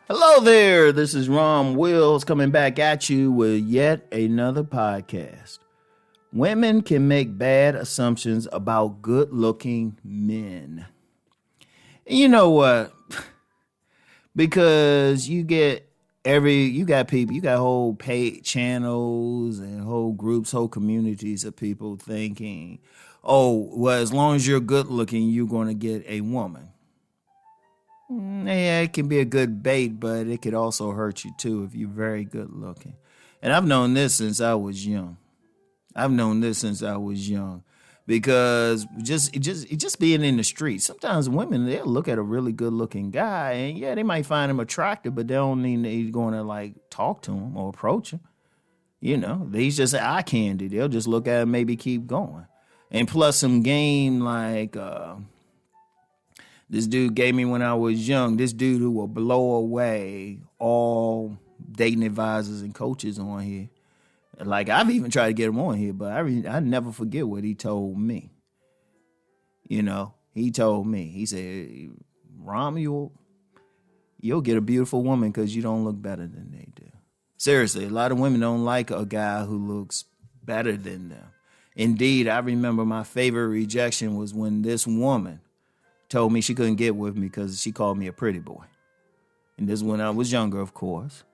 Hello there, this is Rom Wills coming back at you with yet another podcast. Women can make bad assumptions about good-looking men. And you know what? Because you got people, you got whole paid channels and whole groups, whole communities of people thinking, oh, well, as long as you're good-looking, you're going to get a woman. Yeah, it can be a good bait, but it could also hurt you too if you're very good looking. And I've known this since I was young. Because just being in the street, sometimes women, they'll look at a really good looking guy and yeah, they might find him attractive, but they don't mean they're going to like talk to him or approach him. You know, he's just eye candy. They'll just look at him, maybe keep going. And plus some game like, this dude gave me when I was young. This dude who will blow away all dating advisors and coaches on here. Like, I've even tried to get him on here, but I never forget what he told me. You know, he told me. He said, Rom, you'll get a beautiful woman because you don't look better than they do. Seriously, a lot of women don't like a guy who looks better than them. Indeed, I remember my favorite rejection was when this woman told me she couldn't get with me because she called me a pretty boy. And this is when I was younger, of course,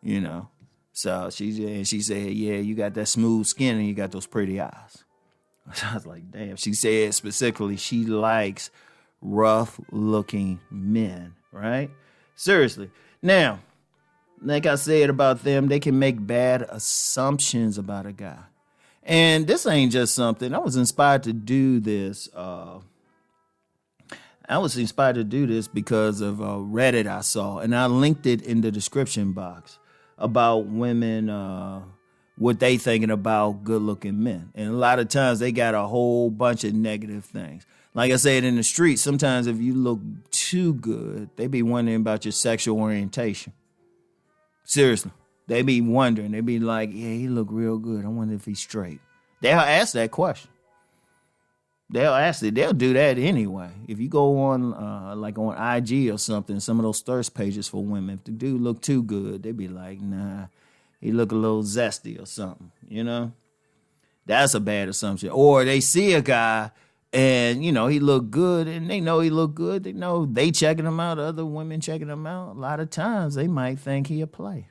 you know. So she said, yeah, you got that smooth skin and you got those pretty eyes. I was like, damn. She said specifically she likes rough-looking men, right? Seriously. Now, like I said about them, they can make bad assumptions about a guy. And this ain't just something. I was inspired to do this because of a Reddit I saw, and I linked it in the description box about women, what they thinking about good-looking men. And a lot of times they got a whole bunch of negative things. Like I said, in the street, sometimes if you look too good, they be wondering about your sexual orientation. Seriously. They be wondering. They be like, yeah, he look real good. I wonder if he's straight. They'll ask that question. They'll do that anyway. If you go on like on IG or something, some of those thirst pages for women, if the dude look too good, they be like, nah, he look a little zesty or something, you know? That's a bad assumption. Or they see a guy and, you know, he look good and they know he look good. They know they checking him out, other women checking him out. A lot of times they might think he a player.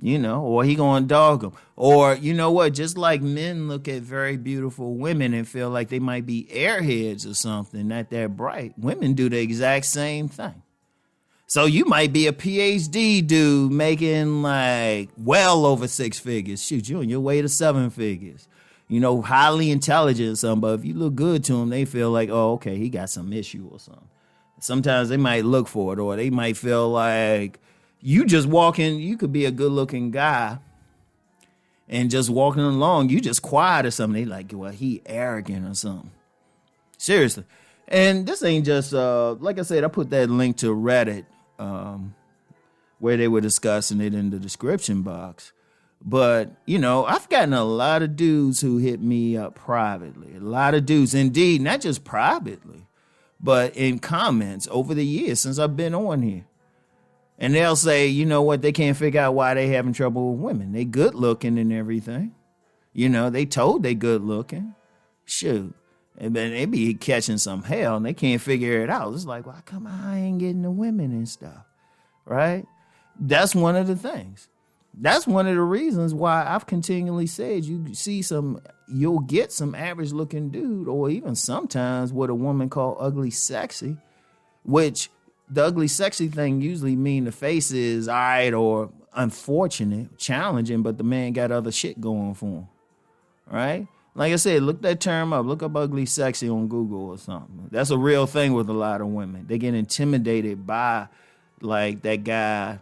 You know, or he gonna dog them. Or, you know what, just like men look at very beautiful women and feel like they might be airheads or something, not that bright, women do the exact same thing. So you might be a PhD dude making like well over 6 figures. Shoot, you on your way to 7 figures. You know, highly intelligent or something, but if you look good to them, they feel like, oh, okay, he got some issue or something. Sometimes they might look for it, or they might feel like, you just walking, you could be a good looking guy and just walking along, you just quiet or something. They like, well, he arrogant or something. Seriously. And this ain't just, like I said, I put that link to Reddit where they were discussing it in the description box. But, you know, I've gotten a lot of dudes who hit me up privately. A lot of dudes, indeed, not just privately, but in comments over the years since I've been on here. And they'll say, you know what, they can't figure out why they having trouble with women. They good looking and everything. You know, they told they good looking. Shoot. And then they be catching some hell and they can't figure it out. It's like, why come I ain't getting the women and stuff? Right? That's one of the things. That's one of the reasons why I've continually said you'll get some average looking dude, or even sometimes what a woman call ugly sexy, which the ugly sexy thing usually mean the face is all right or unfortunate, challenging, but the man got other shit going for him, right? Like I said, look that term up. Look up ugly sexy on Google or something. That's a real thing with a lot of women. They get intimidated by like that guy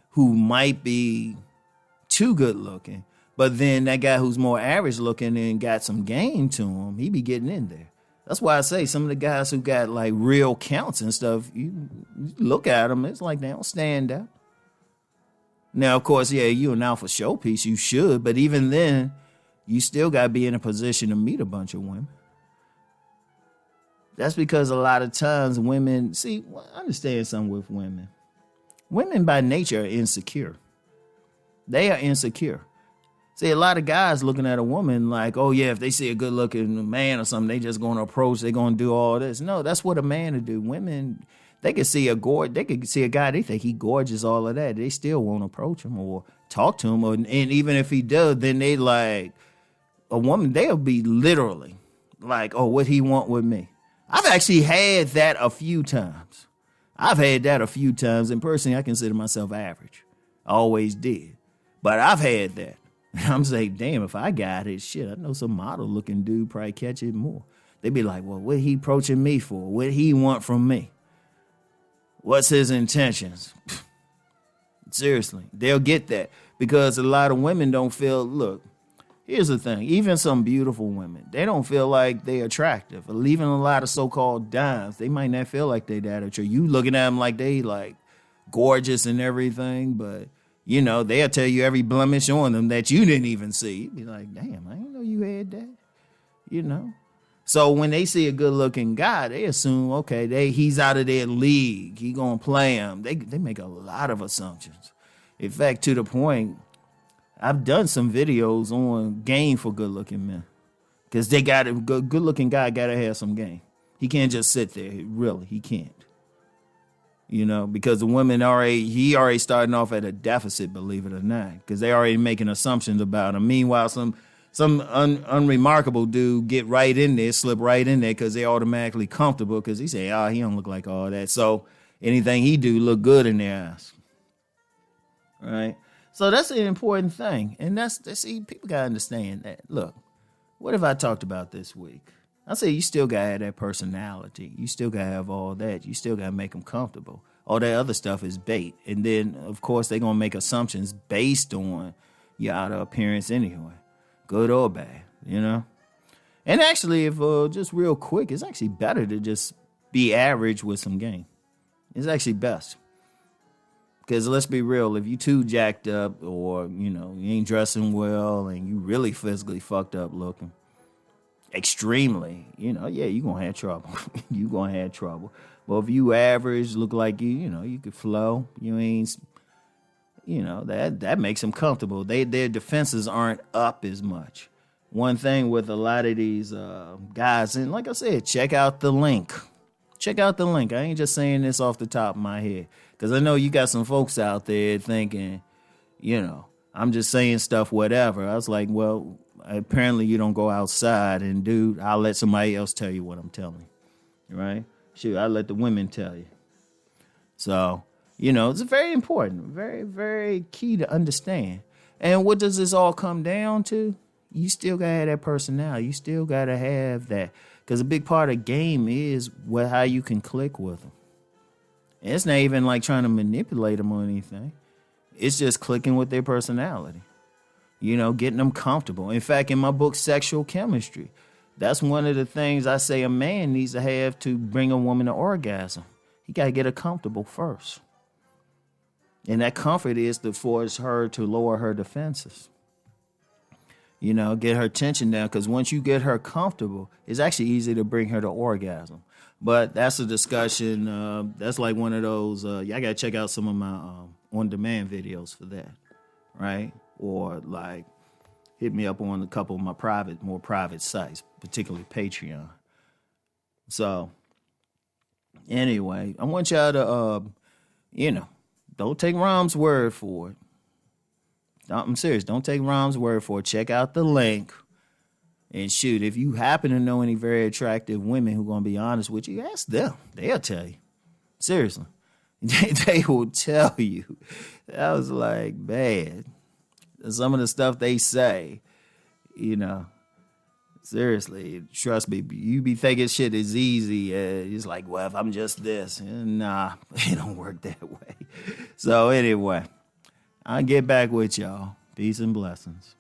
who might be too good looking, but then that guy who's more average looking and got some game to him, he be getting in there. That's why I say some of the guys who got like real counts and stuff, you look at them, it's like they don't stand out. Now, of course, yeah, you an alpha showpiece, you should, but even then, you still got to be in a position to meet a bunch of women. That's because a lot of times women, I understand something with women. Women by nature are insecure. They are insecure. See, a lot of guys looking at a woman like, oh yeah, if they see a good looking man or something, they just going to approach, they're going to do all this. No, that's what a man would do. Women, they could see a guy, they think he gorgeous, all of that. They still won't approach him or talk to him. And even if he does, then they like, a woman, they'll be literally like, oh, what he want with me? I've actually had that a few times. And personally, I consider myself average. I always did. But I've had that. And I'm saying, damn, if I got it, shit, I know some model-looking dude probably catch it more. They be like, well, what he approaching me for? What he want from me? What's his intentions? Seriously, they'll get that. Because a lot of women don't feel, look, here's the thing. Even some beautiful women, they don't feel like they're attractive. Or even a lot of so-called dimes, they might not feel like they're that attractive. You looking at them like they like gorgeous and everything, but you know, they'll tell you every blemish on them that you didn't even see. You'd be like, damn, I didn't know you had that. You know? So when they see a good-looking guy, they assume, okay, he's out of their league. He gonna play him. They make a lot of assumptions. In fact, to the point, I've done some videos on game for good-looking men. Because they got a good-looking guy got to have some game. He can't just sit there. Really, he can't. You know, because the women he already starting off at a deficit, believe it or not, because they already making assumptions about him. Meanwhile, some unremarkable dude get right in there, slip right in there because they automatically comfortable because he say, he don't look like all that. So anything he do look good in their eyes. Right? So that's an important thing. And see, people got to understand that. Look, what have I talked about this week? I say you still got to have that personality. You still got to have all that. You still got to make them comfortable. All that other stuff is bait. And then, of course, they're going to make assumptions based on your outer appearance anyway, good or bad, you know? And actually, if just real quick, it's actually better to just be average with some game. It's actually best. Because let's be real, if you too jacked up or, you know, you ain't dressing well and you really physically fucked up looking, extremely, you know, yeah, you're going to have trouble. You're going to have trouble. But if you average, look like you know, you could flow, you ain't, you know, that makes them comfortable. Their defenses aren't up as much. One thing with a lot of these guys, and like I said, check out the link. Check out the link. I ain't just saying this off the top of my head. Because I know you got some folks out there thinking, you know, I'm just saying stuff, whatever. I was like, well, apparently you don't go outside, and dude, I'll let somebody else tell you what I'm telling you, right? Shoot, I'll let the women tell you. So, you know, it's very important, very, very key to understand. And what does this all come down to? You still got to have that personality. You still got to have that. Because a big part of the game is how you can click with them. And it's not even like trying to manipulate them or anything. It's just clicking with their personality. You know, getting them comfortable. In fact, in my book, Sexual Chemistry, that's one of the things I say a man needs to have to bring a woman to orgasm. He got to get her comfortable first. And that comfort is to force her to lower her defenses. You know, get her tension down. Because once you get her comfortable, it's actually easy to bring her to orgasm. But that's a discussion. That's like one of those, y'all got to check out some of my on-demand videos for that, right? Or like hit me up on a couple of my more private sites, particularly Patreon. So anyway, I want y'all to, you know, don't take Rom's word for it. I'm serious. Don't take Rom's word for it. Check out the link. And shoot, if you happen to know any very attractive women who are going to be honest with you, ask them. They'll tell you. Seriously. They will tell you. That was like bad. Some of the stuff they say, you know, seriously, trust me, you be thinking shit is easy. It's like, well, if I'm just this. Nah, it don't work that way. So anyway, I'll get back with y'all. Peace and blessings.